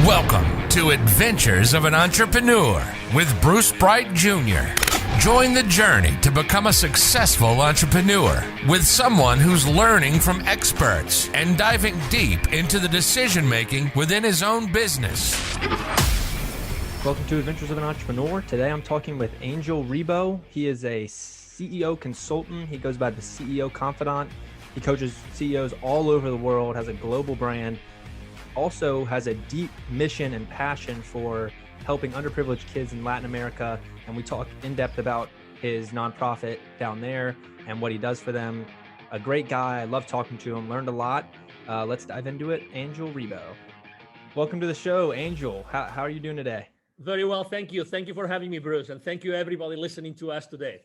Welcome to Adventures of an Entrepreneur with Bruce Bright Jr. Join the journey to become a successful entrepreneur with someone who's learning from experts and diving deep into the decision-making within his own business. Welcome to Adventures of an Entrepreneur. Today I'm talking with Angel Ribo. He is a CEO consultant. He goes by the CEO Confidant. He coaches CEOs all over the world, has a global brand, also has a deep mission and passion for helping underprivileged kids in Latin America. And we talk in depth about his nonprofit down there and what he does for them. A great guy. I love talking to him, learned a lot. Let's dive into it. Angel Ribo. Welcome to the show, Angel. How are you doing today? Very well, thank you. Thank you for having me, Bruce. And thank you everybody listening to us today.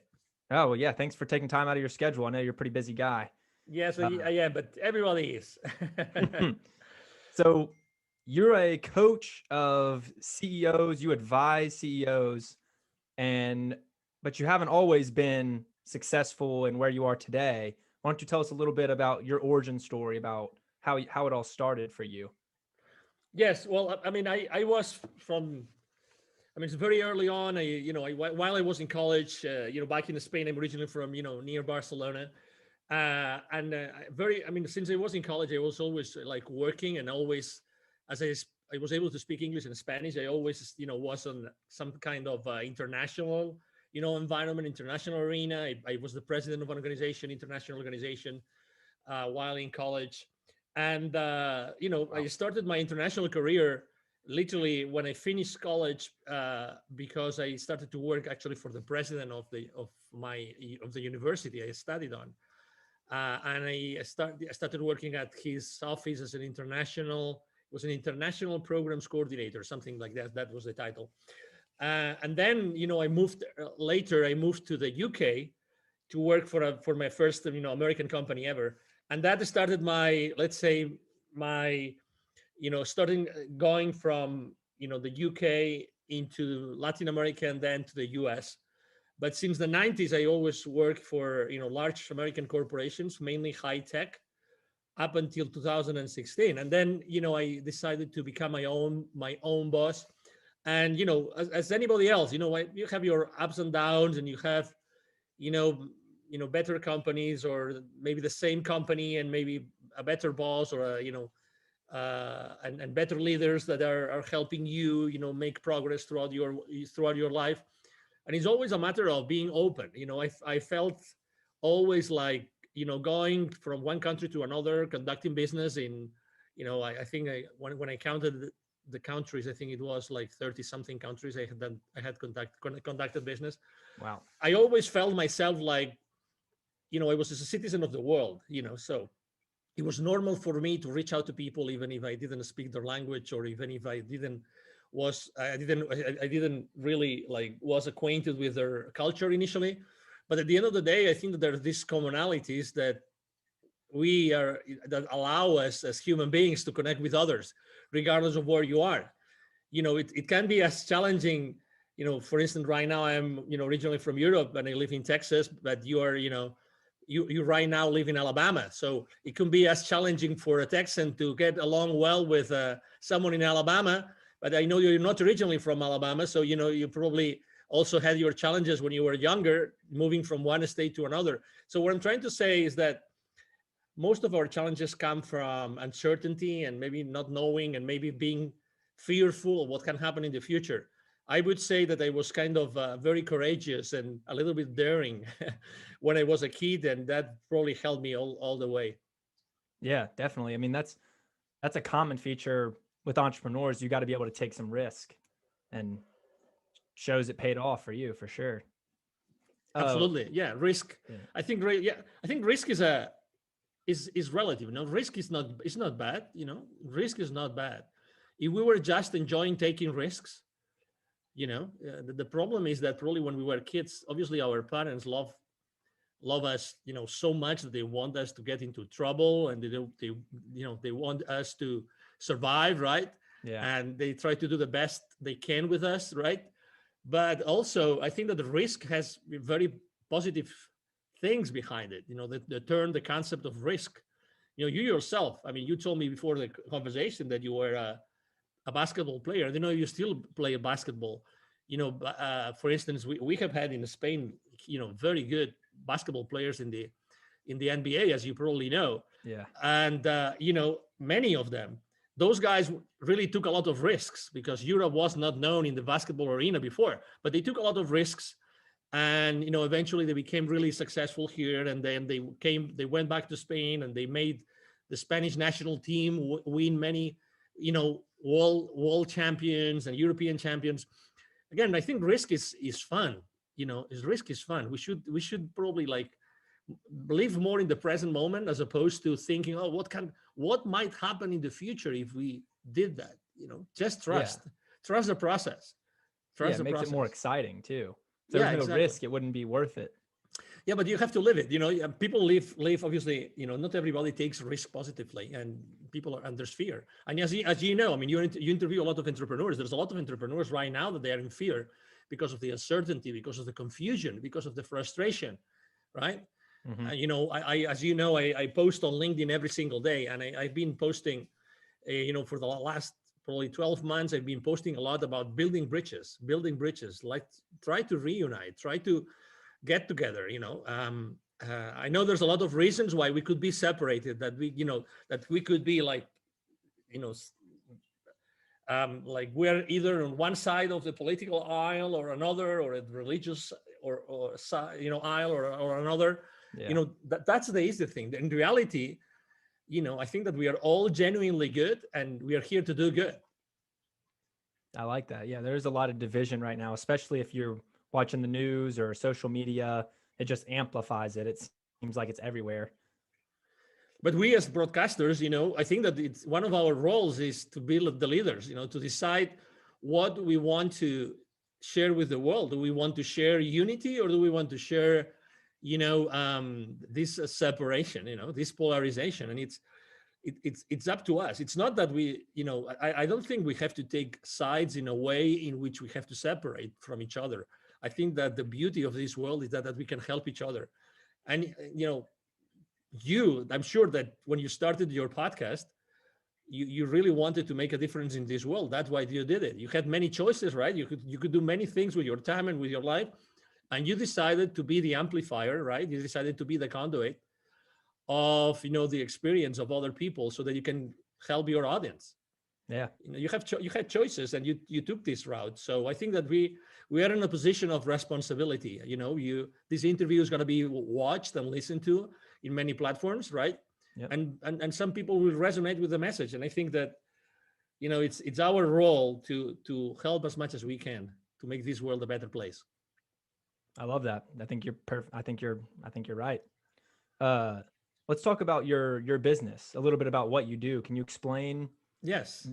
Oh, well, yeah. Thanks for taking time out of your schedule. I know you're a pretty busy guy. Yes, I am, but everybody is. So you're a coach of CEOs, you advise CEOs, but you haven't always been successful in where you are today. Why don't you tell us a little bit about your origin story, about how it all started for you? Yes, well, I mean, it's very early on. While I was in college, back in Spain, I'm originally from, near Barcelona. Since I was in college, I was always like working, and always, as I was able to speak English and Spanish, I always, was on some kind of international, environment, international arena. I was the president of an international organization, while in college. And, I started my international career literally when I finished college, because I started to work actually for the president of the university I studied on. And I started working at his office as an international programs coordinator, something like that. That was the title. And then, I moved to the UK to work for my first, American company ever. And that started starting going from, the UK into Latin America and then to the US. But since the 90s, I always worked for, large American corporations, mainly high tech, up until 2016. And then, I decided to become my own boss. And, as anybody else, you have your ups and downs, and you have, better companies, or maybe the same company and maybe a better boss, or and better leaders that are helping you, make progress throughout your life. And it's always a matter of being open. I felt always like, going from one country to another, conducting business in, when I counted the countries, I think it was like 30 something countries I had conducted business. Wow. I always felt myself like, I was a citizen of the world, so it was normal for me to reach out to people, even if I didn't speak their language, or even if I didn't really was acquainted with their culture initially. But at the end of the day, I think that there are these commonalities that allow us as human beings to connect with others, regardless of where you are. It can be as challenging, for instance, right now I'm, originally from Europe and I live in Texas, but you are, you right now live in Alabama. So it can be as challenging for a Texan to get along well with someone in Alabama. But I know you're not originally from Alabama, so you probably also had your challenges when you were younger, moving from one state to another. So what I'm trying to say is that most of our challenges come from uncertainty and maybe not knowing, and maybe being fearful of what can happen in the future. I would say that I was kind of very courageous and a little bit daring when I was a kid, and that probably helped me all the way. Yeah, definitely. I mean, that's a common feature with entrepreneurs. You got to be able to take some risk, and shows it paid off for you, for sure. Absolutely. Yeah. Risk. Yeah. I think risk is relative. Risk is not bad. Risk is not bad. If we were just enjoying taking risks, the problem is that probably when we were kids, obviously our parents love us, so much that they want us to get into trouble, and they want us to survive, right? Yeah. And they try to do the best they can with us, right? But also, I think that the risk has very positive things behind it. The concept of risk. You yourself, I mean, you told me before the conversation that you were a a basketball player, you still play basketball. For instance, we have had in Spain, very good basketball players in the NBA, as you probably know. Yeah. And many of them, those guys really took a lot of risks because Europe was not known in the basketball arena before, but they took a lot of risks. And eventually they became really successful here, and then they went back to Spain, and they made the Spanish national team win many world champions and European champions. Again, I think risk is fun. Risk is fun. We should probably like live more in the present moment, as opposed to thinking, oh, what might happen in the future if we did that. Just trust the process. Trust the process. It makes it more exciting too. If there's no exactly. risk, it wouldn't be worth it. Yeah, but you have to live it. People live obviously, not everybody takes risk positively, and and there's fear. And as you know, I mean, you interview a lot of entrepreneurs. There's a lot of entrepreneurs right now that they are in fear because of the uncertainty, because of the confusion, because of the frustration, right? Mm-hmm. I post on LinkedIn every single day, and I've been posting, for the last probably 12 months, I've been posting a lot about building bridges, like try to reunite, try to get together. I know there's a lot of reasons why we could be separated, that we could be like we're either on one side of the political aisle or another, or a religious or side, aisle or another. Yeah. That's the easy thing. In reality, I think that we are all genuinely good, and we are here to do good. I like that. Yeah, there's a lot of division right now, especially if you're watching the news or social media. It just amplifies it. It seems like it's everywhere. But we as broadcasters, I think that it's one of our roles is to be the leaders, to decide what we want to share with the world. Do we want to share unity, or do we want to share, this separation, this polarization? And it's up to us. It's not that we, I don't think we have to take sides in a way in which we have to separate from each other. I think that the beauty of this world is that we can help each other. And, I'm sure that when you started your podcast, you really wanted to make a difference in this world. That's why you did it. You had many choices, right? You could do many things with your time and with your life. And you decided to be the amplifier, right? You decided to be the conduit of, the experience of other people, so that you can help your audience. Yeah. You had choices, and you took this route. So I think that we are in a position of responsibility. This interview is going to be watched and listened to in many platforms, right? Yep. And some people will resonate with the message. And I think that, it's our role to help as much as we can to make this world a better place. I love that. I think you're perfect. I think you're right. Let's talk about your business, a little bit about what you do. Can you explain? Yes.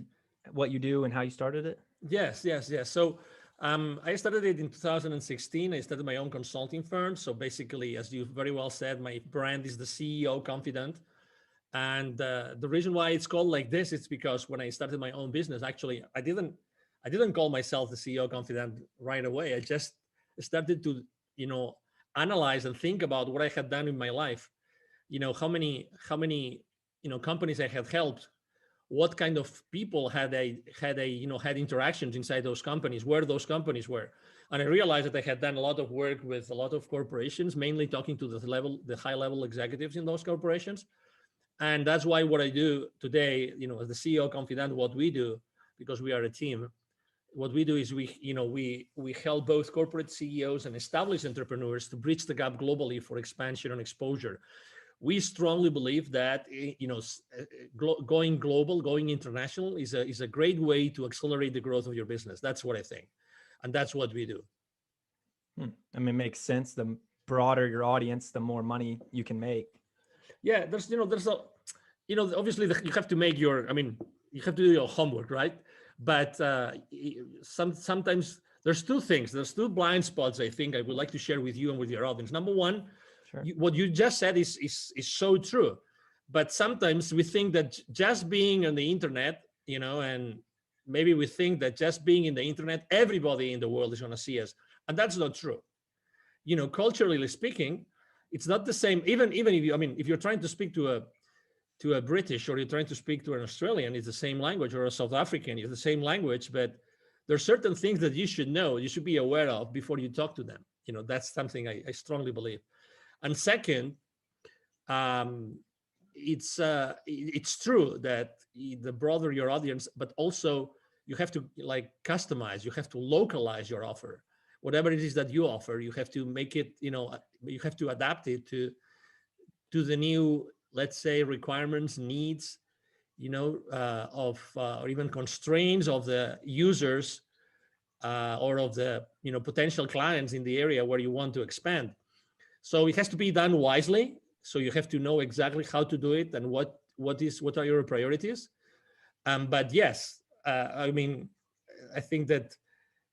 What you do and how you started it? Yes. So I started it in 2016. I started my own consulting firm. So basically, as you very well said, my brand is the CEO Confidant. And the reason why it's called like this, it's because when I started my own business, actually, I didn't call myself the CEO Confidant right away. I just started to, analyze and think about what I had done in my life. How many companies I had helped, what kind of people had interactions inside those companies, where those companies were. And I realized that I had done a lot of work with a lot of corporations, mainly talking to the high level executives in those corporations. And that's why what I do today, as the CEO Confidant, what we do, because we are a team, what we do is we help both corporate CEOs and established entrepreneurs to bridge the gap globally for expansion and exposure. We strongly believe that going global, going international is a great way to accelerate the growth of your business. That's what I think, and that's what we do. I mean, it makes sense. The broader your audience, the more money you can make. Yeah, obviously you have to make you have to do your homework, right? But sometimes there's two blind spots I think I would like to share with you and with your audience. Number one, sure. What you just said is so true. But sometimes we think that just being on the internet, and maybe we think that just being in the internet, everybody in the world is going to see us. And that's not true. Culturally speaking, it's not the same. Even if you're trying to speak to to a British, or you're trying to speak to an Australian, it's the same language, or a South African, it's the same language, but there's certain things that you should know, you should be aware of before you talk to them. That's something I strongly believe. And second, it's true that the broader your audience, but also you have to customize, you have to localize your offer. Whatever it is that you offer, you have to make it, you have to adapt it to the new, let's say, requirements, needs, or even constraints of the users, or of the potential clients in the area where you want to expand. So it has to be done wisely. So you have to know exactly how to do it and what are your priorities. But yes, I think that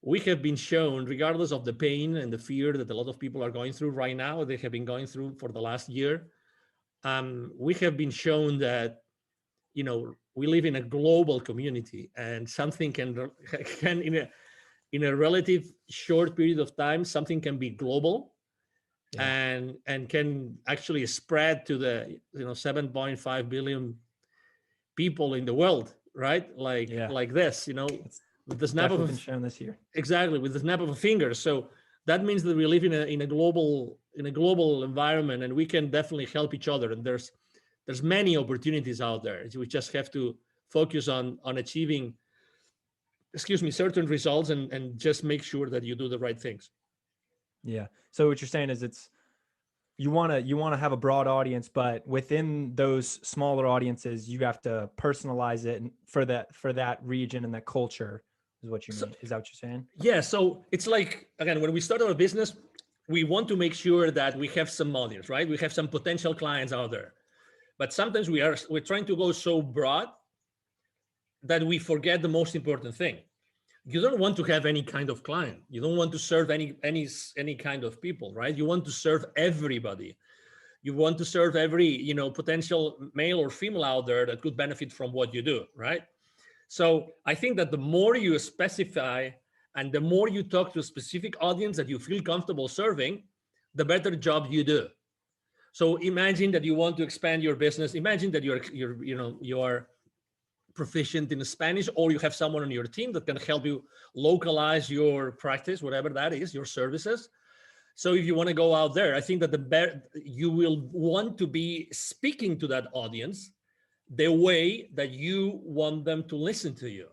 we have been shown, regardless of the pain and the fear that a lot of people are going through right now, they have been going through for the last year. We have been shown that, we live in a global community, and something can in a relative short period of time, something can be global. Yeah. and can actually spread to the 7.5 billion people in the world, right? Like this, with the snap of been shown this year. Exactly, with the snap of a finger. So that means that we live in a global environment, and we can definitely help each other. And there's many opportunities out there. We just have to focus on achieving, certain results, and just make sure that you do the right things. Yeah. So what you're saying is you want to have a broad audience, but within those smaller audiences, you have to personalize it for that region and that culture is what you mean. Is that what you're saying? Yeah. So it's like, again, when we start our business, we want to make sure that we have some audience, right? We have some potential clients out there, but sometimes we're trying to go so broad that we forget the most important thing. You don't want to have any kind of client. You don't want to serve any kind of people, right? You want to serve everybody. You want to serve every, potential male or female out there that could benefit from what you do, right? So I think that the more you specify and the more you talk to a specific audience that you feel comfortable serving, the better job you do. So imagine that you want to expand your business. Imagine that you're proficient in Spanish, or you have someone on your team that can help you localize your practice, whatever that is, your services. So if you want to go out there, I think that you will want to be speaking to that audience the way that you want them to listen to you.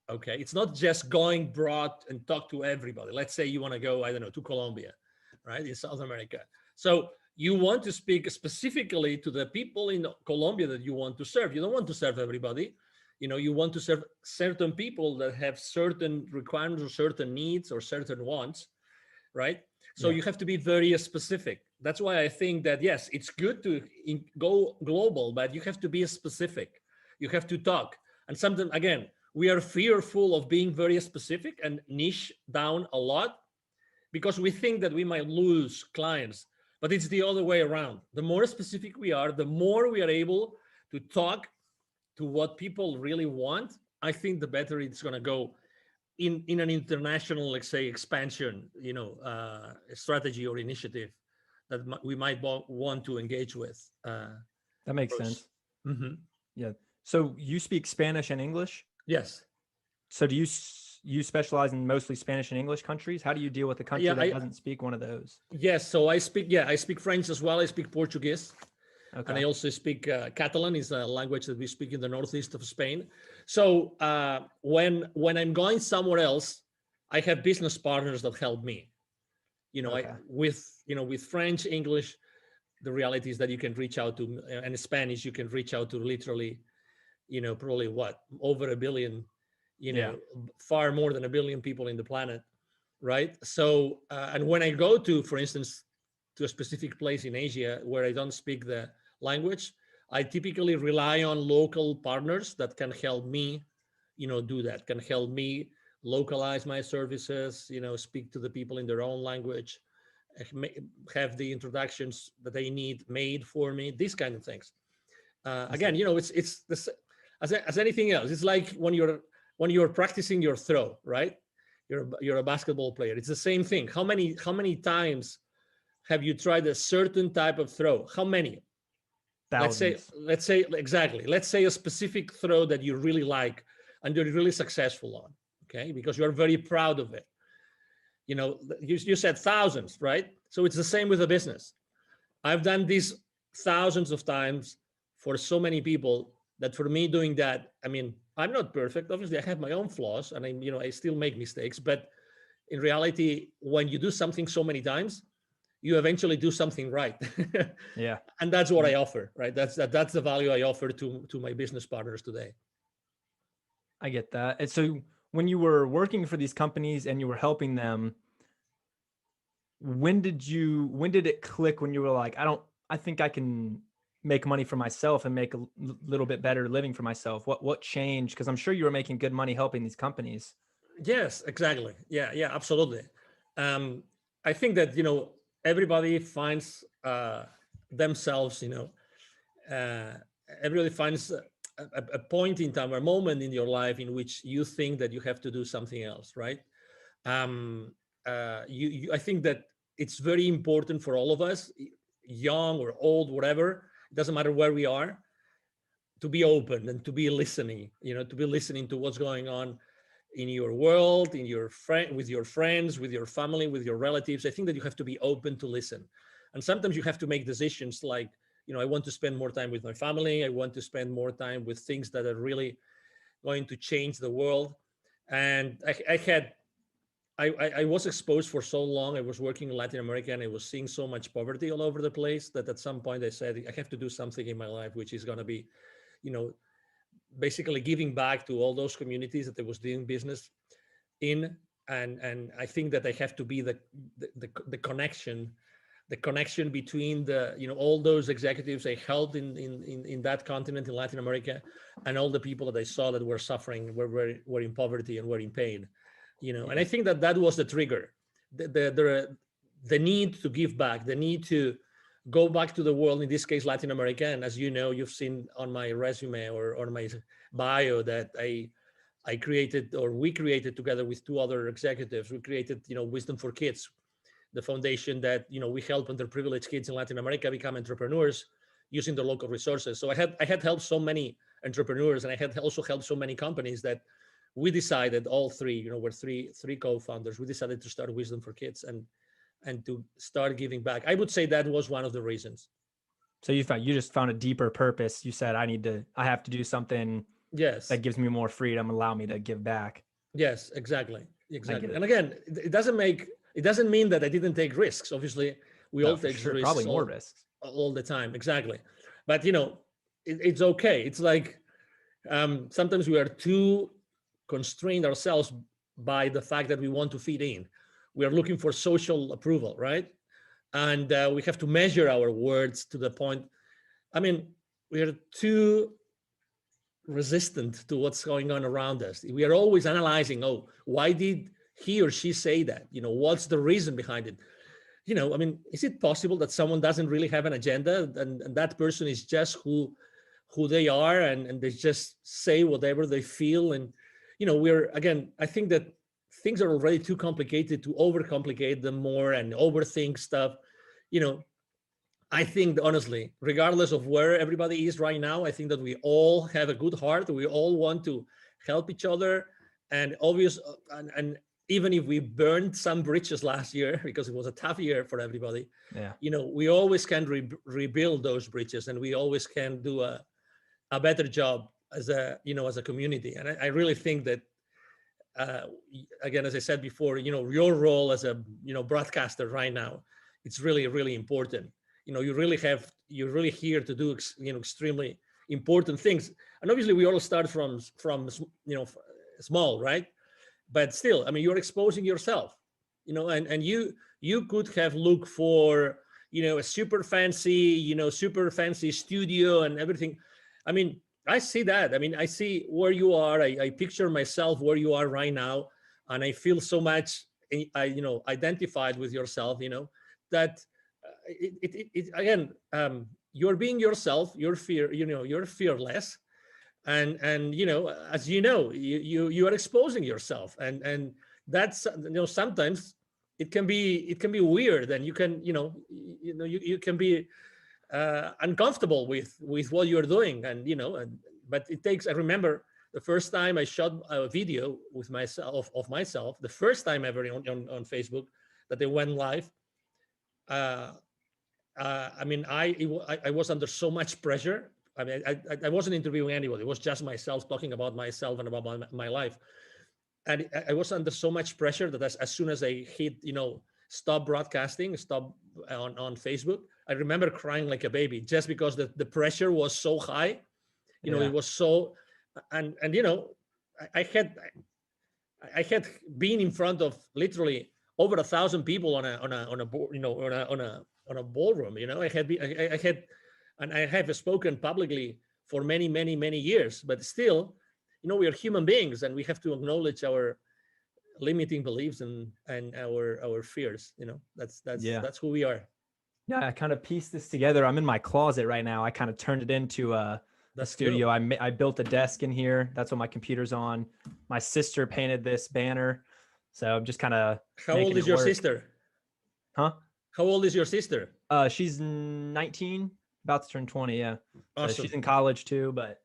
Okay, it's not just going broad and talk to everybody. Let's say you want to go, to Colombia, right, in South America. So you want to speak specifically to the people in Colombia that you want to serve. You don't want to serve everybody. You want to serve certain people that have certain requirements or certain needs or certain wants, right? So you have to be very specific. That's why I think that, yes, it's good to go global, but you have to be specific. You have to talk. And sometimes, again, we are fearful of being very specific and niche down a lot because we think that we might lose clients, but it's the other way around. The more specific we are, the more we are able to talk to what people really want. I think the better it's going to go in an international, let's say, expansion, strategy or initiative that we might want to engage with. That makes sense. Mm-hmm. Yeah. So you speak Spanish and English? Yes. So do you specialize in mostly Spanish and English countries? How do you deal with a country that doesn't speak one of those? Yes. So I speak French as well. I speak Portuguese. Okay. And I also speak Catalan, is a language that we speak in the northeast of Spain. So when I'm going somewhere else, I have business partners that help me. Okay. With French, English, the reality is that you can reach out to, and Spanish, you can reach out to literally, probably over 1 billion, far more than 1 billion people in the planet, right? So, and when I go to, for instance, to a specific place in Asia where I don't speak the language, I typically rely on local partners that can help me, do that, can help me localize my services, speak to the people in their own language, have the introductions that they need made for me, these kind of things. Again, it's this, as anything else. It's like when you're practicing your throw, right? You're a basketball player. It's the same thing. How many times have you tried a certain type of throw? How many? thousands. let's say exactly. Let's say a specific throw that you really like and you're really successful on, okay? Because you're very proud of it. You know, you said thousands, right? So it's the same with a business. I've done this thousands of times for so many people that for me doing that, I mean, I'm not perfect. Obviously, I have my own flaws and I still make mistakes. But in reality, when you do something so many times, you eventually do something right. Yeah. And that's what I offer, right? That's the value I offer to my business partners today. I get that. And so when you were working for these companies and you were helping them, when did it click when you were like, I think I can make money for myself and make a little bit better living for myself? What changed? Because I'm sure you were making good money helping these companies. Yes, exactly. Yeah, absolutely. I think that, everybody finds themselves, uh, everybody finds a point in time, a moment in your life in which you think that you have to do something else, right? um, I think that it's very important for all of us, young or old, whatever, it doesn't matter where we are, to be open and to be listening, to be listening to what's going on in your world, in your friend, with your friends, with your family, with your relatives. I think that you have to be open to listen. And sometimes you have to make decisions like, I want to spend more time with my family. I want to spend more time with things that are really going to change the world. And I was exposed for so long. I was working in Latin America and I was seeing so much poverty all over the place that at some point I said, I have to do something in my life, which is going to be, you know, basically giving back to all those communities that I was doing business in. And I think that I have to be the connection between all those executives I helped in that continent in Latin America and all the people that I saw that were suffering, were in poverty and were in pain. And I think that was the trigger, the need to give back, the need to go back to the world, in this case Latin America. And as you know, you've seen on my resume or on my bio that I created, or we created together with two other executives, we created Wisdom for Kids, the foundation that we help underprivileged kids in Latin America become entrepreneurs using the local resources. So I had helped so many entrepreneurs, and I had also helped so many companies that we decided, all three, we're three co-founders, we decided to start Wisdom for Kids and to start giving back. I would say that was one of the reasons. So you just found a deeper purpose. You said, I have to do something Yes, that gives me more freedom, allow me to give back. Yes, exactly. And again, it doesn't mean that I didn't take risks. Obviously, we all take risks, probably more risks all the time. Exactly. But it's okay. It's like sometimes we are too constrained ourselves by the fact that we want to fit in. We are looking for social approval, right? And we have to measure our words to the point. I mean, we are too resistant to what's going on around us. We are always analyzing, why did he or she say that? What's the reason behind it? I mean, is it possible that someone doesn't really have an agenda and that person is just who they are and they just say whatever they feel? And, I think that things are already too complicated to overcomplicate them more and overthink stuff. I think, honestly, regardless of where everybody is right now, I think that we all have a good heart. We all want to help each other. And and even if we burned some bridges last year, because it was a tough year for everybody, we always can rebuild those bridges, and we always can do a better job as a community. And I really think that, again, as I said before, your role as a broadcaster right now, it's really, really important. You're really here to do extremely important things. And obviously we all start from small, right? But still, I mean, you're exposing yourself, and you could have looked for a super fancy studio and everything. I mean, I see that. I mean, I see where you are. I picture myself where you are right now, and I feel so much identified with yourself, that again, you're being yourself. You're fearless, and as you are exposing yourself, and that's sometimes it can be weird, and you can you can be uncomfortable with what you're doing, and but it takes. I remember the first time I shot a video with myself of myself, the first time ever on Facebook that they went live. I mean, I was under so much pressure. I mean, I wasn't interviewing anybody. It was just myself talking about myself and about my life. And I was under so much pressure that as soon as I hit, stop broadcasting, stop on Facebook, I remember crying like a baby just because the pressure was so high. It was so, and I had been in front of literally over 1,000 people on a board, on a ballroom. I had, and I have spoken publicly for many, many, many years, but still, we are human beings and we have to acknowledge our limiting beliefs and our fears. That's who we are. Yeah, I kind of pieced this together. I'm in my closet right now. I kind of turned it into a studio. Cool. I built a desk in here. That's what my computer's on. My sister painted this banner. So I'm just kind of. How old is your sister? Huh? How old is your sister? She's 19, about to turn 20. Yeah. Awesome. So she's in college too, but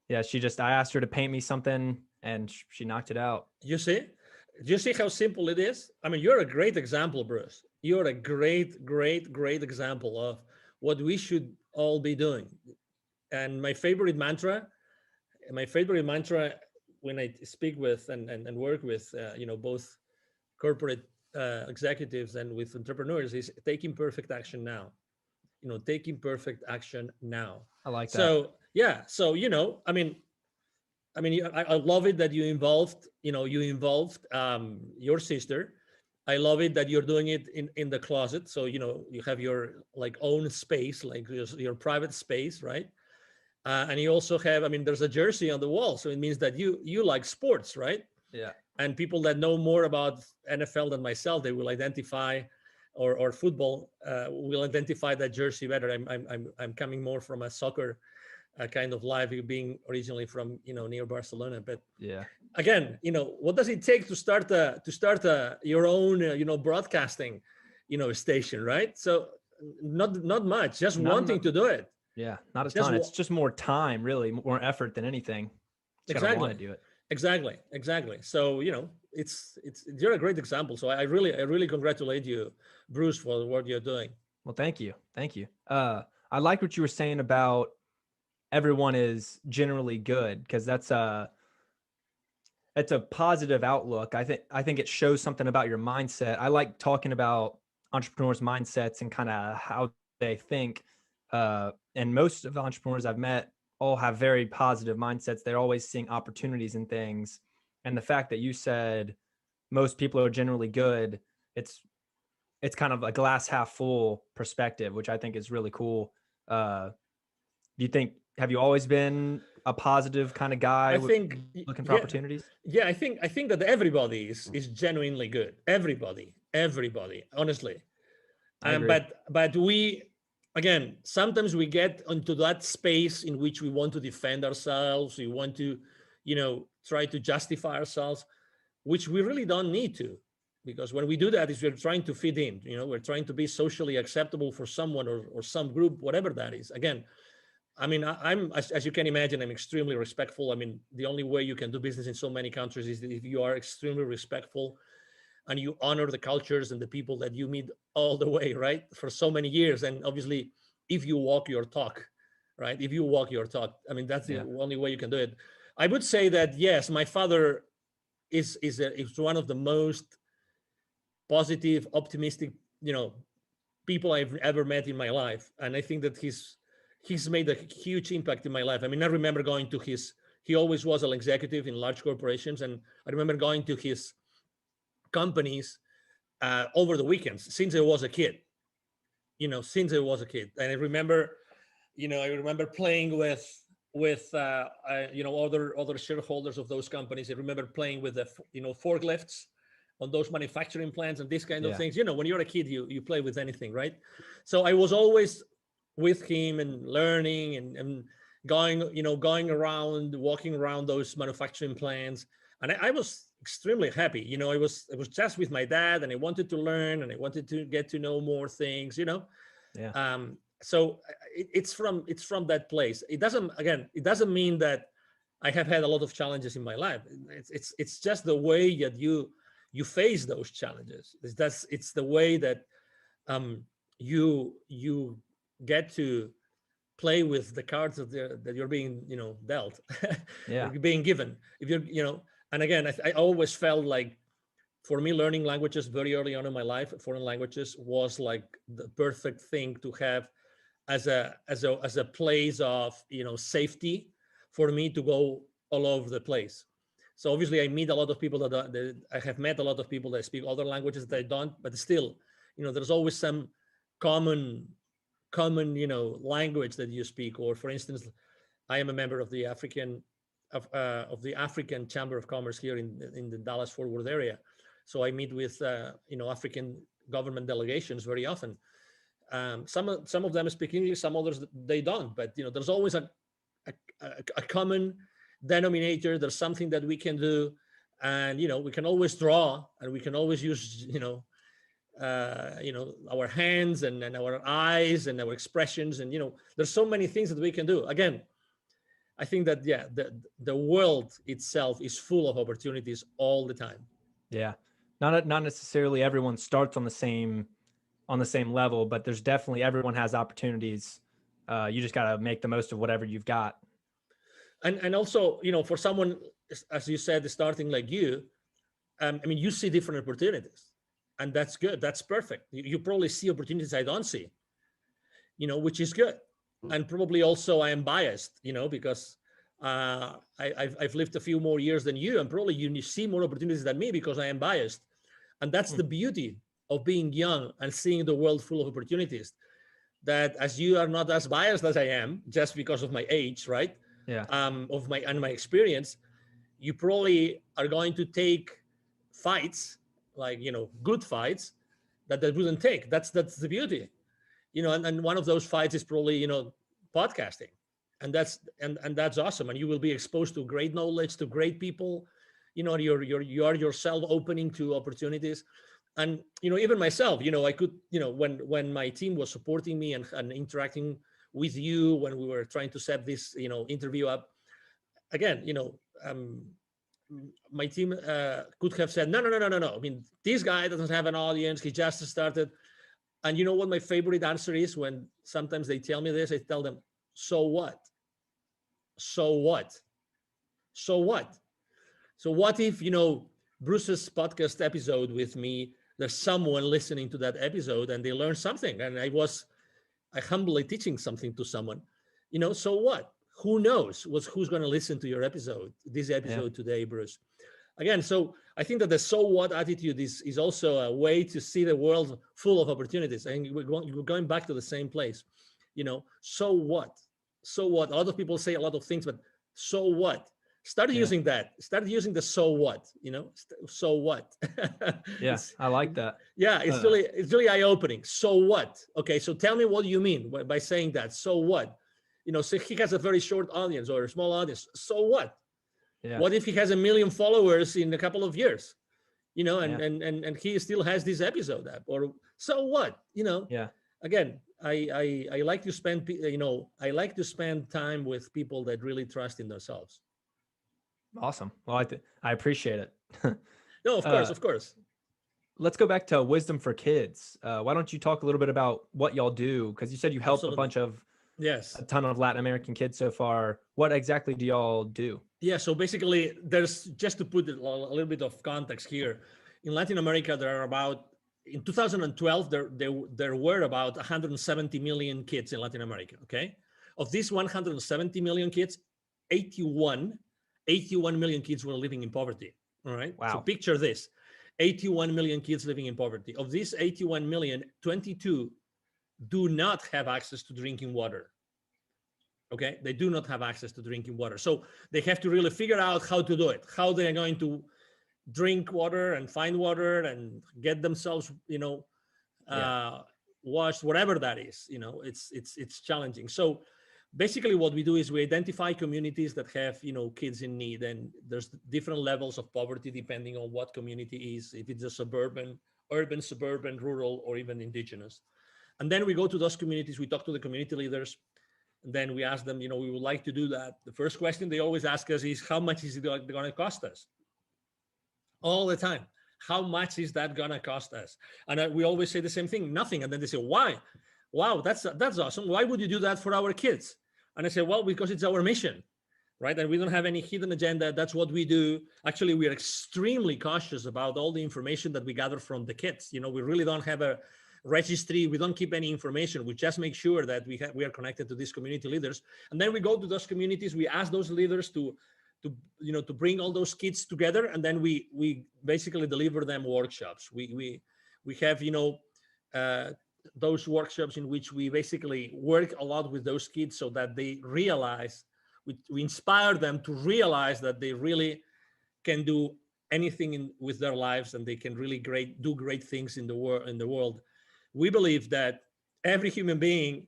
yeah, I asked her to paint me something and she knocked it out. You see how simple it is? I mean, you're a great example, Bruce. You're a great, great, great example of what we should all be doing. And my favorite mantra when I speak with and work with, both corporate executives and with entrepreneurs is take imperfect action now. Take imperfect action now. I like that. So, yeah. So, I mean, I love it that you involved your sister. I love it that you're doing it in the closet. So, you have your own space, like your private space, right? And you also have, there's a jersey on the wall. So it means that you like sports, right? Yeah. And people that know more about NFL than myself, they will identify, or football, will identify that jersey better. I'm coming more from a soccer kind of life, being originally from near Barcelona. But yeah, again, what does it take to start your own broadcasting station, right? So not much, just wanting to do it. Yeah, not a ton. It's just more time, really, more effort than anything. Exactly. Want to do it. Exactly. So it's you're a great example. So I really congratulate you, Bruce, for what you're doing. Well, thank you. I like what you were saying about everyone is generally good, because that's a positive outlook. I think it shows something about your mindset. I like talking about entrepreneurs' mindsets and kind of how they think. And most of the entrepreneurs I've met all have very positive mindsets. They're always seeing opportunities in things. And the fact that you said most people are generally good, it's kind of a glass half full perspective, which I think is really cool. Have you always been a positive kind of guy? I think looking for opportunities? Yeah, I think that everybody is genuinely good. Everybody, honestly. But we, again, sometimes we get into that space in which we want to defend ourselves. We want to, try to justify ourselves, which we really don't need to, because when we do that, we're trying to fit in. We're trying to be socially acceptable for someone or some group, whatever that is. Again, I'm as you can imagine, I'm extremely respectful. The only way you can do business in so many countries is if you are extremely respectful and you honor the cultures and the people that you meet all the way, right? For so many years. And obviously, if you walk your talk, right? If you walk your talk, that's the only way you can do it. I would say that, yes, my father is one of the most positive, optimistic, people I've ever met in my life. And I think that he's made a huge impact in my life. I remember going to he always was an executive in large corporations. And I remember going to his companies over the weekends since I was a kid. And I remember playing with other shareholders of those companies. I remember playing with the forklifts on those manufacturing plants and these kind of things. When you're a kid, you play with anything, right? So I was always with him and learning and going around, walking around those manufacturing plants. And I was extremely happy. I was just with my dad, and I wanted to learn and I wanted to get to know more things, So it's from that place. It doesn't mean that I have had a lot of challenges in my life. It's just the way that you face those challenges. It's the way that you get to play with the cards that you're being dealt or Yeah. you're being given. If you're and again, I always felt like, for me, learning languages very early on in my life, foreign languages, was like the perfect thing to have as a place of safety for me to go all over the place. So obviously I meet a lot of people that I have met a lot of people that speak other languages that I don't, but still, there's always some common language that you speak. Or for instance, I am a member of the African Chamber of Commerce here in the Dallas Fort Worth area. So I meet with African government delegations very often. Some of them speak English, some others they don't. But there's always a common denominator. There's something that we can do, and we can always draw, and we can always use our hands and our eyes and our expressions, and there's so many things that we can do. Again, I think that the world itself is full of opportunities all the time. Yeah. Not necessarily everyone starts on the same level, but there's definitely, everyone has opportunities. You just got to make the most of whatever you've got. And also, for someone, as you said, starting like you, you see different opportunities, and that's good. That's perfect. You probably see opportunities I don't see, which is good. And probably also I am biased, because I've lived a few more years than you, and probably you see more opportunities than me because I am biased. And that's the beauty of being young and seeing the world full of opportunities. That as you are not as biased as I am, just because of my age, right? Yeah. Of my experience, you probably are going to take fights, like good fights that wouldn't take. That's the beauty, and one of those fights is probably podcasting, and that's awesome. And you will be exposed to great knowledge, to great people. You are yourself opening to opportunities. And even myself, I could, when my team was supporting me and interacting with you when we were trying to set this interview up, again, my team could have said, no. This guy doesn't have an audience, he just started. And you know what my favorite answer is? When sometimes they tell me this, I tell them, so what? So what? So what? So what if, Bruce's podcast episode with me, there's someone listening to that episode and they learn something, and I humbly teaching something to someone, so what? Who knows who's going to listen to this episode today, Bruce? Again, so I think that the so what attitude is also a way to see the world full of opportunities. And we're going back to the same place, so what? So what? A lot of people say a lot of things, but so what? Start using that. Start using the so what, so what? Yeah, I like that. Yeah, it's really eye-opening. So what? Okay, so tell me what you mean by saying that. So what? So he has a very short audience or a small audience. So what? Yeah. What if he has 1 million followers in a couple of years? And he still has this episode up, or so what? Yeah. Again, I like to spend time with people that really trust in themselves. Awesome. Well, I appreciate it. No, of course. Let's go back to Wisdom for Kids. Why don't you talk a little bit about what y'all do? Because you said you helped a ton of Latin American kids so far. What exactly do y'all do? Yeah, so basically, there's, just to put a little bit of context here, in Latin America, in 2012, there were about 170 million kids in Latin America, okay? Of these 170 million kids, 81 million kids were living in poverty, all right? Wow. So picture this, 81 million kids living in poverty. Of these 81 million, 22 do not have access to drinking water. Okay, they do not have access to drinking water. So they have to really figure out how to do it, how they're going to drink water and find water and get themselves, washed, whatever that is. It's challenging. So basically what we do is we identify communities that have, kids in need, and there's different levels of poverty depending on what community is, if it's a urban, suburban, rural, or even indigenous. And then we go to those communities, we talk to the community leaders, and then we ask them, we would like to do that. The first question they always ask us is, how much is it going to cost us? All the time. How much is that going to cost us? And we always say the same thing, nothing. And then they say, why? Wow, that's awesome. Why would you do that for our kids? And I say, well, because it's our mission, right? And we don't have any hidden agenda. That's what we do. Actually, we are extremely cautious about all the information that we gather from the kids. We really don't have a registry. We don't keep any information. We just make sure that we are connected to these community leaders. And then we go to those communities. We ask those leaders to bring all those kids together, and then we basically deliver them workshops. We have those workshops in which we basically work a lot with those kids so that they realize, we inspire them to realize that they really can do anything with their lives, and they can really do great things in the world. We believe that every human being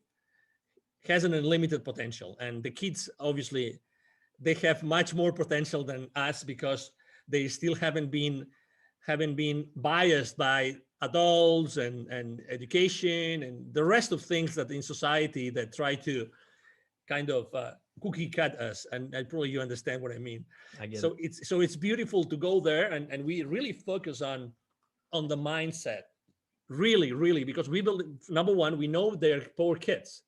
has an unlimited potential, and the kids, obviously, they have much more potential than us because they still haven't been biased by adults and education and the rest of things that in society that try to kind of cookie cut us. And probably you understand what I mean. I get So it. it's beautiful to go there, and we really focus on the mindset, really, because we believe, number one, we know they're poor kids,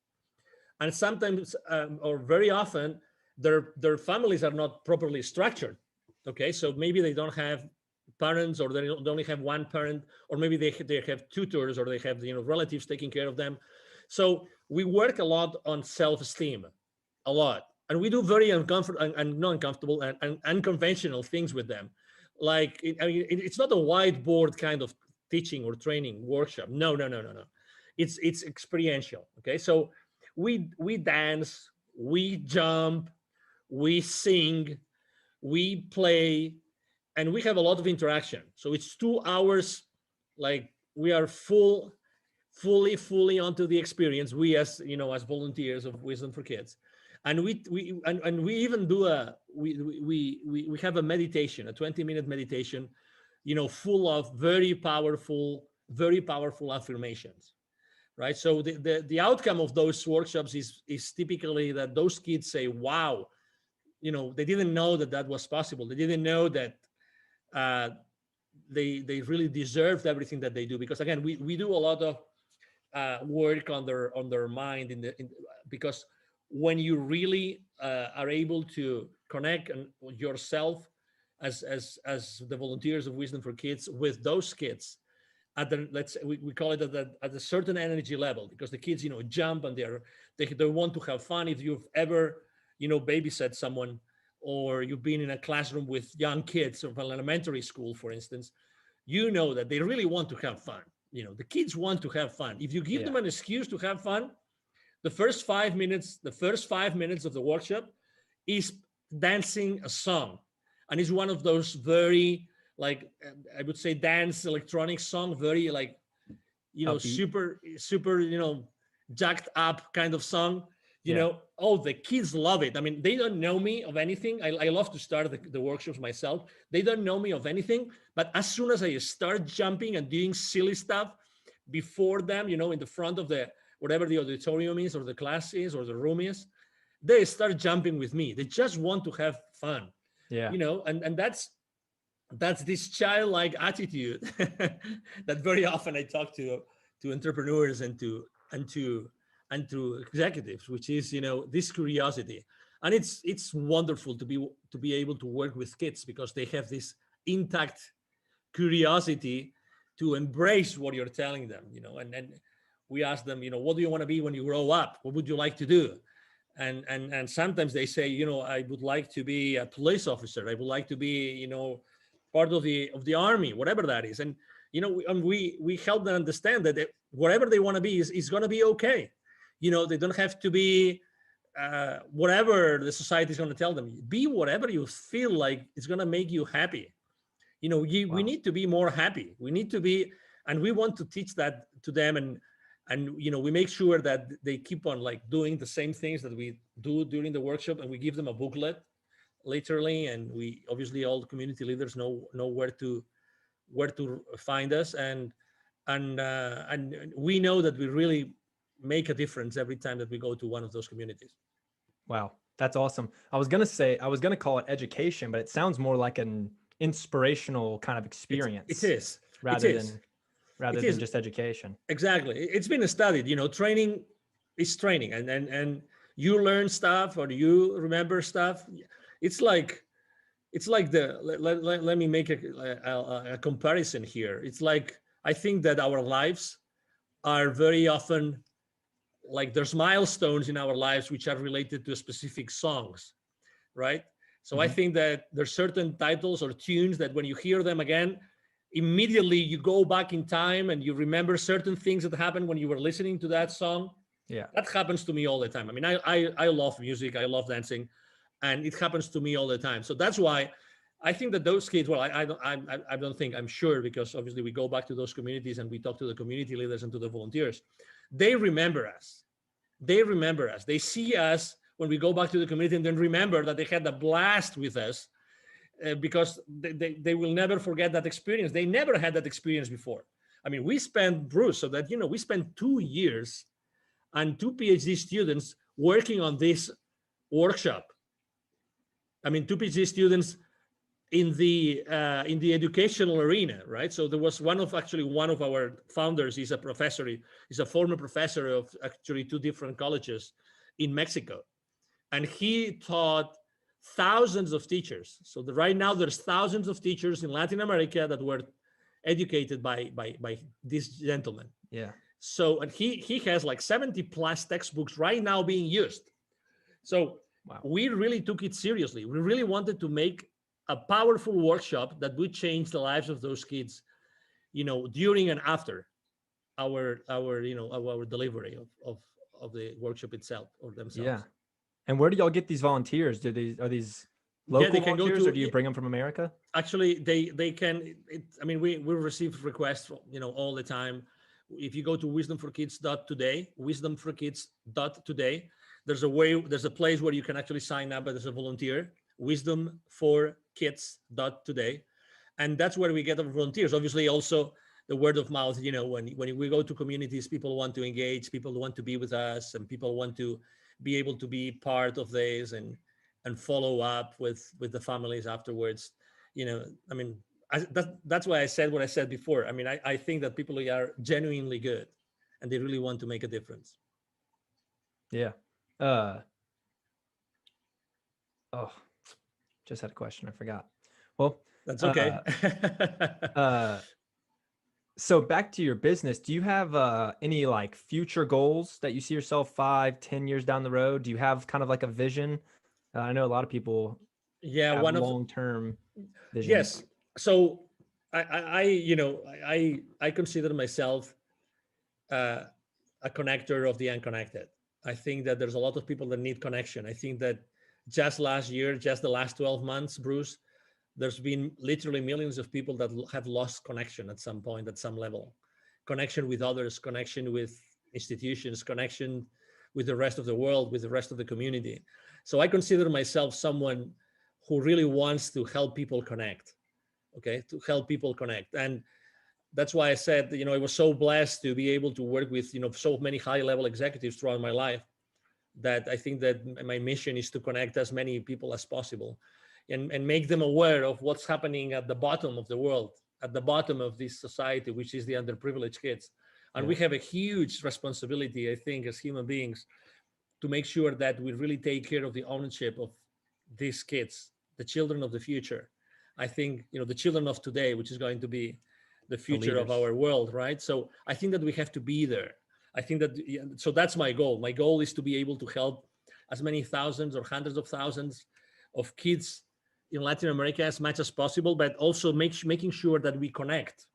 and sometimes or very often their families are not properly structured. Okay, so maybe they don't have parents, or they only have one parent, or maybe they have tutors, or they have relatives taking care of them. So we work a lot on self-esteem, a lot, and we do very uncomfortable and not uncomfortable and unconventional things with them. Like it's not a whiteboard kind of teaching or training workshop. No. It's experiential. Okay, so we dance, we jump, we sing, we play, and we have a lot of interaction. So it's 2 hours, like we are fully onto the experience. We as volunteers of Wisdom for Kids, and we even do we have a meditation, a 20-minute meditation, full of very powerful affirmations. Right. So the outcome of those workshops is typically that those kids say, wow, they didn't know that was possible. They didn't know that they really deserved everything that they do. Because again, we do a lot of work on their mind because when you really are able to connect yourself as the volunteers of Wisdom for Kids with those kids at we call it at a certain energy level, because the kids jump and they want to have fun. If you've ever babysat someone, or you've been in a classroom with young kids of an elementary school, for instance, that they really want to have fun. The kids want to have fun. If you give them an excuse to have fun, the first 5 minutes of the workshop is dancing a song. And it's one of those very, like, I would say, dance electronic song, very like, upbeat, super, jacked up kind of song. The kids love it. I mean, they don't know me of anything. I love to start the workshops myself. They don't know me of anything, but as soon as I start jumping and doing silly stuff before them, in the front of whatever the auditorium is, or the class is, or the room is, they start jumping with me. They just want to have fun. Yeah. And that's this childlike attitude that very often I talk to entrepreneurs and to executives, which is this curiosity. And it's wonderful to be able to work with kids, because they have this intact curiosity to embrace what you're telling them. And we ask them, what do you want to be when you grow up? What would you like to do? And sometimes they say, I would like to be a police officer. I would like to be part of the army, whatever that is. And we help them understand that whatever they want to be is going to be okay. They don't have to be whatever the society is going to tell them. Be whatever you feel like is going to make you happy. Wow. We need to be more happy. We need to be, and we want to teach that to them. And we make sure that they keep on like doing the same things that we do during the workshop, and we give them a booklet, literally. And we obviously, all the community leaders know where to find us. And and we know that we really make a difference every time that we go to one of those communities. Wow, that's awesome. I was gonna call it education, but it sounds more like an inspirational kind of It experience is. It rather is. than rather It than is. just education. Exactly. It's been studied. Training is training, and you learn stuff or you remember stuff. It's like let me make a comparison here. It's like I think that our lives are very often like there's milestones in our lives which are related to specific songs, right? So I Mhm. think that there's certain titles or tunes that when you hear them again, immediately you go back in time and you remember certain things that happened when you were listening to that song. Yeah. That happens to me all the time. I mean, I love music, I love dancing, and it happens to me all the time. So that's why I think that those kids, well, I don't think, I'm sure, because obviously we go back to those communities and we talk to the community leaders and to the volunteers. They remember us. They remember us. They see us when we go back to the community and then remember that they had a blast with us, because they will never forget that experience. They never had that experience before. I mean, we spent, Bruce, so that, we spent 2 years and two PhD students working on this workshop. I mean, two PhD students in the educational arena, right? So there was one of our founders is a professor, he's a former professor of actually two different colleges in Mexico, and he taught thousands of teachers. So right now there's thousands of teachers in Latin America that were educated by this gentleman. Yeah. So, and he has like 70 plus textbooks right now being used. So Wow. we really took it seriously. We really wanted to make a powerful workshop that would change the lives of those kids, during and after our delivery of the workshop itself or Yeah. themselves. And where do y'all get these volunteers? Are these Yeah, local they can go volunteers, or to. do you bring them from America? Actually, they can. I mean, we receive requests, all the time. If you go to wisdomforkids.today, wisdomforkids.today, there's a place where you can actually sign up as a volunteer. Wisdomforkids.today, and that's where we get our volunteers. Obviously, also the word of mouth. When we go to communities, people want to engage, people want to be with us, and people want to be able to be part of this and follow up with the families afterwards. I mean, that's why I said what I said before. I mean, I think that people are genuinely good and they really want to make a difference. Yeah. Oh, just had a question. I forgot. Well, That's okay. So back to your business, do you have any like future goals that you see yourself 5-10 years down the road? Do you have kind of like a vision? I know a lot of people Yeah, have one of long-term visions. yes. So I consider myself a connector of the unconnected. I think that there's a lot of people that need connection. I think that just last year, just the last 12 months, Bruce, there's been literally millions of people that have lost connection at some point, at some level. Connection with others, connection with institutions, connection with the rest of the world, with the rest of the community. So I consider myself someone who really wants to help people connect, okay, to help people connect. And that's why I said, I was so blessed to be able to work with, so many high level executives throughout my life, that I think that my mission is to connect as many people as possible and make them aware of what's happening at the bottom of the world, at the bottom of this society, which is the underprivileged kids. And Yeah. we have a huge responsibility, I think, as human beings, to make sure that we really take care of the ownership of these kids, the children of the future. I think, the children of today, which is going to be the future of leaders. our world, right? So I think that we have to be there. I think that, so that's my goal. My goal is to be able to help as many thousands or hundreds of thousands of kids in Latin America as much as possible, but also making sure that we connect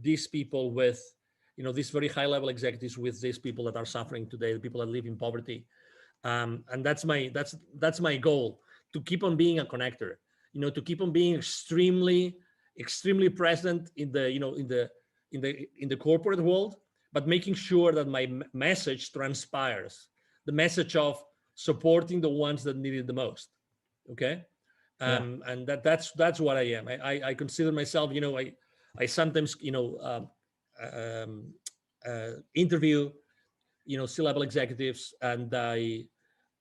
these people with, these very high level executives with these people that are suffering today, the people that live in poverty. And that's my goal, to keep on being a connector, to keep on being extremely present in the corporate world, but making sure that my message transpires, the message of supporting the ones that need it the most. Okay. Yeah. And that's what I am. I consider myself, I sometimes, interview, C-level executives, and I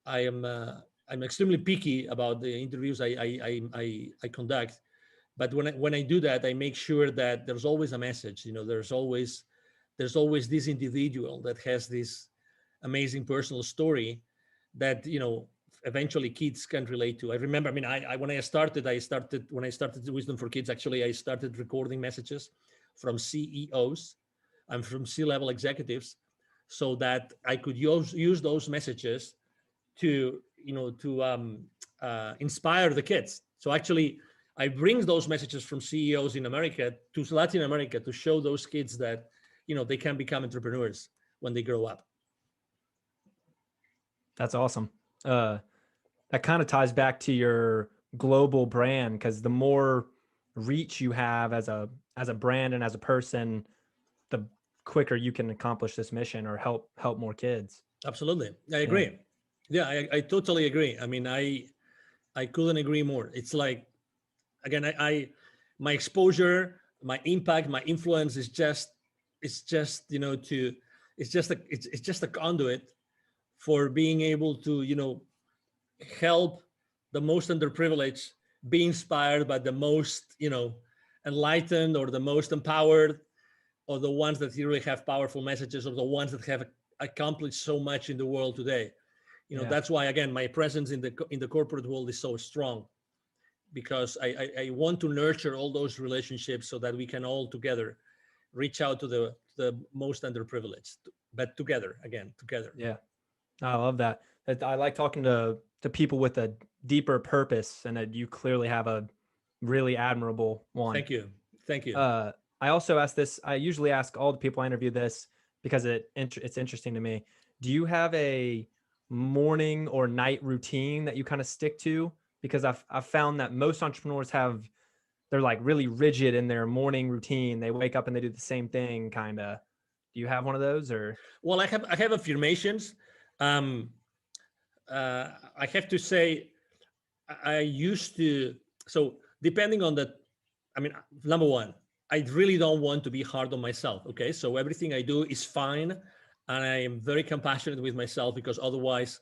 am I'm extremely picky about the interviews I conduct. But when I do that, I make sure that there's always a message. There's always this individual that has this amazing personal story that eventually kids can relate to. I remember, I mean, I when I started Wisdom for Kids. Actually, I started recording messages from CEOs and from C-level executives, so that I could use those messages to inspire the kids. So actually, I bring those messages from CEOs in America to Latin America to show those kids that they can become entrepreneurs when they grow up. That's awesome. That kind of ties back to your global brand, because the more reach you have as a brand and as a person, the quicker you can accomplish this mission or help more kids. Absolutely, I agree. Yeah, I totally agree. I mean, I couldn't agree more. It's like, again, I my exposure, my impact, my influence is just it's just to it's just a conduit for being able to help the most underprivileged be inspired by the most enlightened, or the most empowered, or the ones that really have powerful messages, or the ones that have accomplished so much in the world today. That's why, again, my presence in the corporate world is so strong, because I want to nurture all those relationships so that we can all together reach out to the most underprivileged, but together. Yeah, I love that. I like talking to people with a deeper purpose, and that you clearly have a really admirable one. Thank you. I also ask this. I usually ask all the people I interview this because it's interesting to me. Do you have a morning or night routine that you kind of stick to? Because I've found that most entrepreneurs they're like really rigid in their morning routine. They wake up and they do the same thing, kind of. Do you have one of those, or? Well, I have affirmations. Um, I have to say, I used to. So depending on the, I mean, number one, I really don't want to be hard on myself. Okay, so everything I do is fine, and I am very compassionate with myself, because otherwise,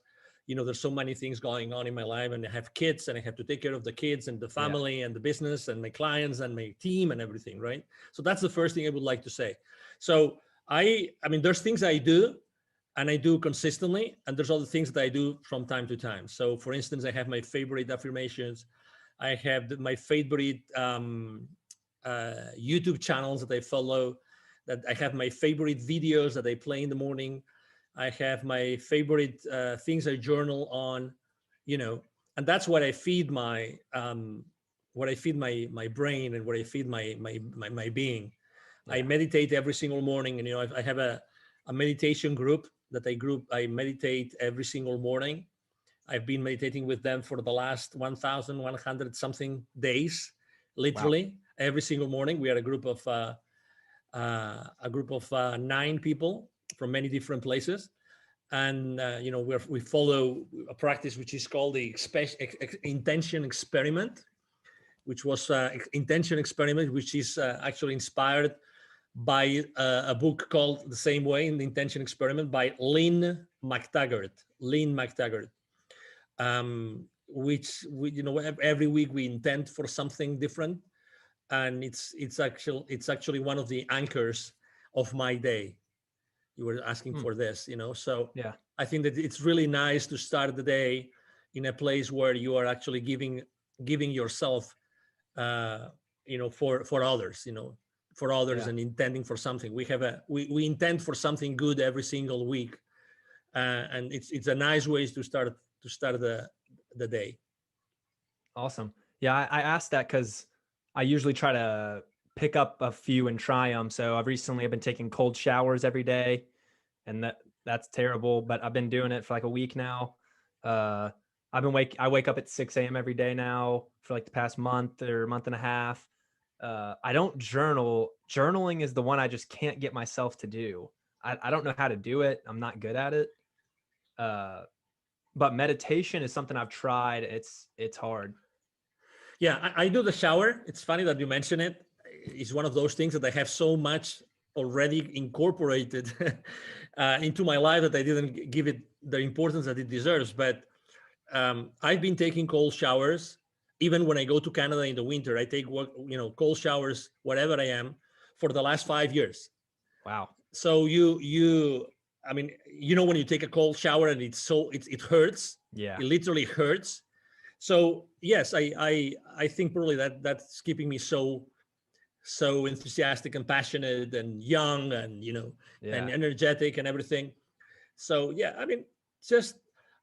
there's so many things going on in my life, and I have kids, and I have to take care of the kids and the family and the business and my clients and my team and everything, right? So that's the first thing I would like to say. So I mean, there's things I do, and I do consistently, and there's other things that I do from time to time. So, for instance, I have my favorite affirmations. I have my favorite YouTube channels that I follow. That I have my favorite videos that I play in the morning. I have my favorite things I journal on, and that's what I feed my my brain, and what I feed my being. Yeah. I meditate every single morning, and I have a meditation group that I meditate every single morning. I've been meditating with them for the last 1,100 something days, literally. Wow. Every single morning. We are a group of 9 people from many different places, and we follow a practice which is called the intention experiment, which was intention experiment, which is actually inspired by a book called the same way, in the Intention Experiment, by Lynn McTaggart. Which every week we intend for something different, and it's actually one of the anchors of my day. You were asking for this, so yeah. I think that it's really nice to start the day in a place where you are actually giving yourself, for others, and intending for something. We intend for something good every single week, and it's a nice way to start the day. Awesome. Yeah, I asked that because I usually try to pick up a few and try them. So I've been taking cold showers every day, and that's terrible, but I've been doing it for like a week now. I wake up at 6 a.m. every day now for like the past month or month and a half. I don't journal. Journaling is the one I just can't get myself to do. I don't know how to do it. I'm not good at it. But meditation is something I've tried. It's hard. Yeah, I do the shower. It's funny that you mention it. is one of those things that I have so much already incorporated into my life that I didn't give it the importance that it deserves. But I've been taking cold showers. Even when I go to Canada in the winter, I take cold showers wherever I am for the last 5 years. Wow. So I mean, when you take a cold shower and it hurts. Yeah. It literally hurts. So yes, I think probably that's keeping me so enthusiastic and passionate and young and and energetic and everything. So yeah, I mean, just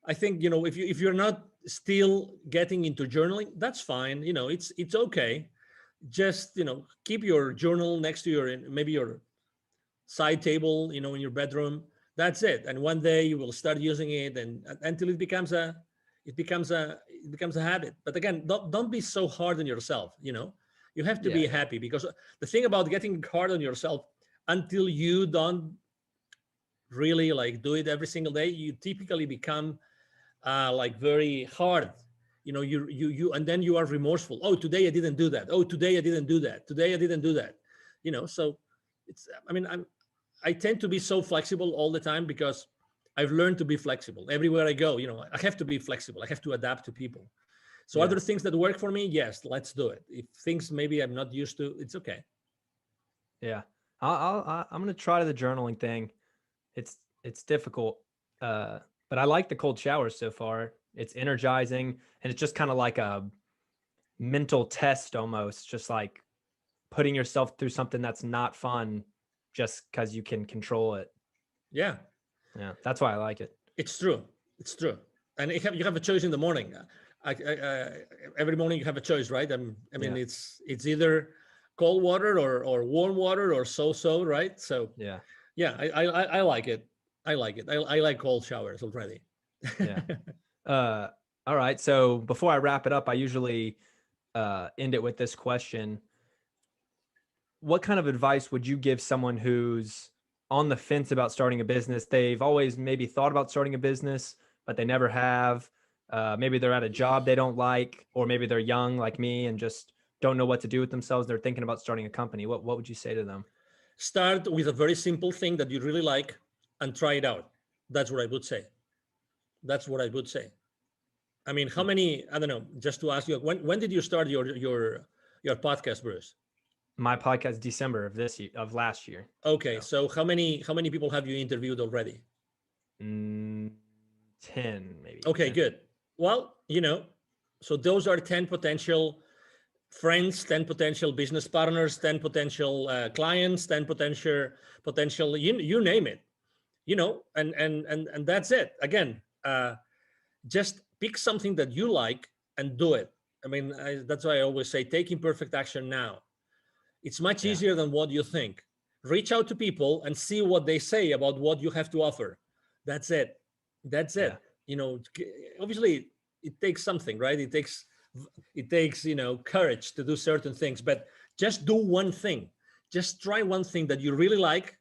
I think if you're not still getting into journaling, that's fine. It's okay. Just keep your journal next to maybe your side table, in your bedroom. That's it. And one day you will start using it, and until it becomes a habit. But again, don't be so hard on yourself. You have to be happy, because the thing about getting hard on yourself, until you don't really like do it every single day, you typically become like very hard. You and then you are remorseful. Oh, today I didn't do that. Oh, today I didn't do that. Today I didn't do that. So I tend to be so flexible all the time, because I've learned to be flexible everywhere I go. I have to be flexible. I have to adapt to people. So other things that work for me, yes, let's do it. If things maybe I'm not used to, it's okay. Yeah. I'm going to try the journaling thing. It's difficult. But I like the cold showers so far. It's energizing, and it's just kind of like a mental test almost, just like putting yourself through something that's not fun just because you can control it. Yeah. That's why I like it. It's true. And you have a choice in the morning. Every morning you have a choice, right? It's either cold water or warm water or so, right? So I like it. I like cold showers already. All right. So before I wrap it up, I usually end it with this question. What kind of advice would you give someone who's on the fence about starting a business? They've always maybe thought about starting a business, but they never have. Maybe they're at a job they don't like, or maybe they're young like me and just don't know what to do with themselves. They're thinking about starting a company. What would you say to them? Start with a very simple thing that you really like and try it out. That's what I would say. I mean, how many, I don't know, just to ask you, when did you start your podcast, Bruce? My podcast, December of last year. Okay. So how many people have you interviewed already? 10 maybe. Okay, 10. Good. Well, so those are 10 potential friends, 10 potential business partners, 10 potential clients, 10 potential, you name it, and that's it. Again, just pick something that you like and do it. I mean, that's why I always say, take imperfect action now. It's much easier than what you think. Reach out to people and see what they say about what you have to offer. That's it. Obviously it takes something, right? It takes courage to do certain things, but just do one thing. Just try one thing that you really like,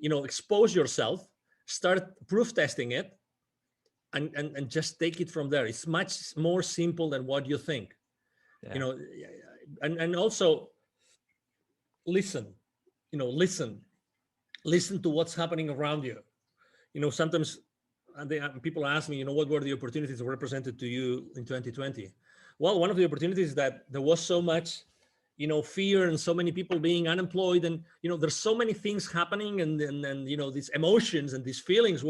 expose yourself, start proof testing it, and just take it from there. It's much more simple than what you think. And also listen to what's happening around you. Sometimes people ask me, what were the opportunities that were presented to you in 2020? Well, one of the opportunities is that there was so much, fear and so many people being unemployed, and there's so many things happening, and these emotions and these feelings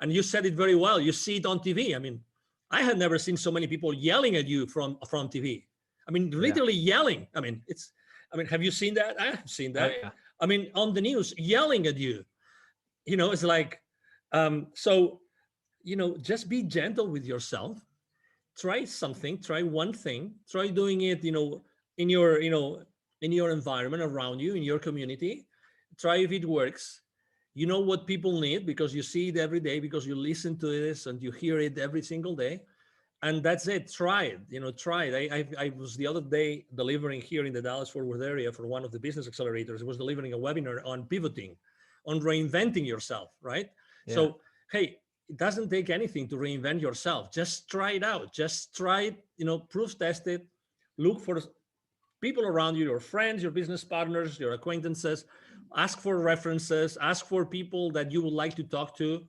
and you said it very well. You see it on TV. I mean, I had never seen so many people yelling at you from TV. I mean, literally yelling. I mean, have you seen that? I have seen that. Oh, yeah. I mean, on the news, yelling at you. It's like, so, just be gentle with yourself. Try something, try one thing, try doing it, in your environment around you, in your community. Try if it works. You know what people need because you see it every day, because you listen to this and you hear it every single day. And that's it. Try it. Try it. I was the other day delivering here in the Dallas-Fort Worth area for one of the business accelerators. I was delivering a webinar on pivoting, on reinventing yourself, right? Yeah. So, hey, it doesn't take anything to reinvent yourself. Just try it out. Just try it, proof test it, look for people around you, your friends, your business partners, your acquaintances. Ask for references, ask for people that you would like to talk to,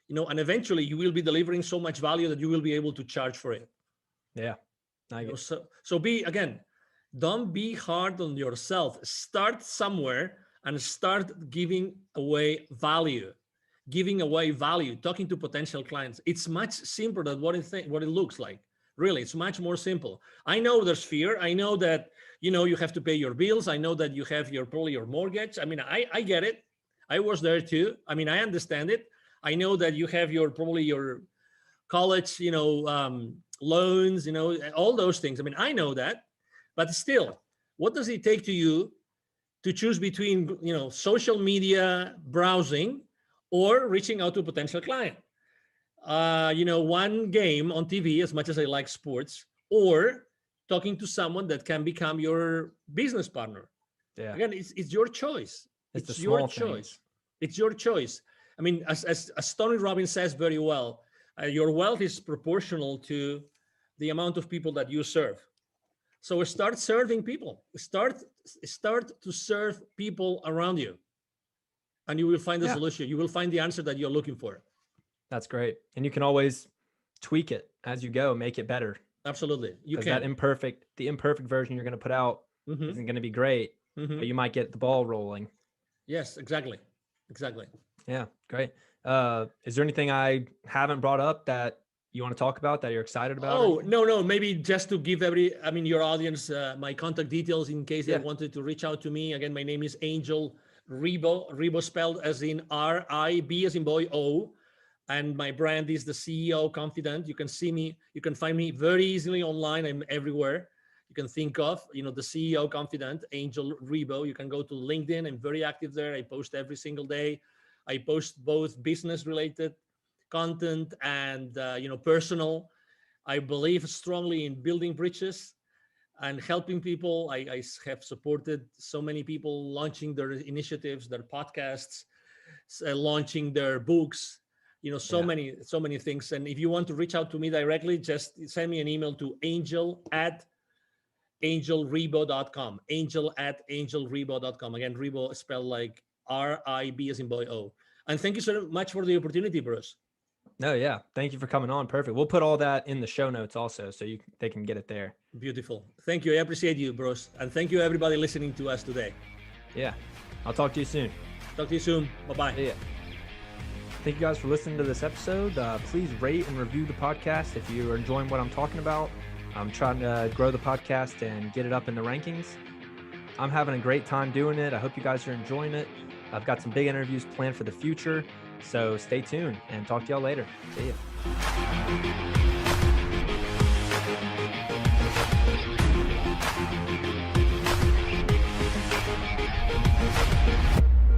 and eventually you will be delivering so much value that you will be able to charge for it. Yeah. So don't be hard on yourself. Start somewhere and start giving away value. Talking to potential clients. It's much simpler than what it looks like. Really, it's much more simple. I know there's fear. I know that you have to pay your bills. I know that you have probably your mortgage. I mean, I get it. I was there too. I mean, I understand it. I know that you have probably your college, loans, all those things. I mean, I know that, but still, what does it take to you to choose between, social media browsing or reaching out to a potential client? One game on TV, as much as I like sports, or talking to someone that can become your business partner. Yeah. Again, it's your choice. It's your choice. It's your choice. I mean, as Tony Robbins says very well, your wealth is proportional to the amount of people that you serve. So start serving people. Start to serve people around you, and you will find the solution. You will find the answer that you're looking for. That's great. And you can always tweak it as you go, make it better. Absolutely. You can. The imperfect version you're going to put out isn't going to be great, but you might get the ball rolling. Yes, exactly. Yeah, great. Is there anything I haven't brought up that you want to talk about that you're excited about? Oh, no. Maybe just to give your audience my contact details in case they wanted to reach out to me. Again, my name is Angel Ribo. Ribo spelled as in R-I-B as in boy, O. And my brand is the CEO Confidant. You can see me. You can find me very easily online. I'm everywhere you can think of. The CEO Confidant, Angel Ribo. You can go to LinkedIn. I'm very active there. I post every single day. I post both business-related content and personal. I believe strongly in building bridges and helping people. I have supported so many people launching their initiatives, their podcasts, launching their books. So many things. And if you want to reach out to me directly, just send me an email to angel@angelribo.com. Angel@angelribo.com. Again, Ribo spelled like R-I-B as in boy, O. And thank you so much for the opportunity, Bruce. No, yeah. Thank you for coming on. Perfect. We'll put all that in the show notes also, so they can get it there. Beautiful. Thank you. I appreciate you, Bruce. And thank you, everybody listening to us today. Yeah. I'll talk to you soon. Talk to you soon. Bye-bye. Yeah. Thank you guys for listening to this episode. Please rate and review the podcast if you are enjoying what I'm talking about. I'm trying to grow the podcast and get it up in the rankings. I'm having a great time doing it. I hope you guys are enjoying it. I've got some big interviews planned for the future. So stay tuned and talk to y'all later. See ya.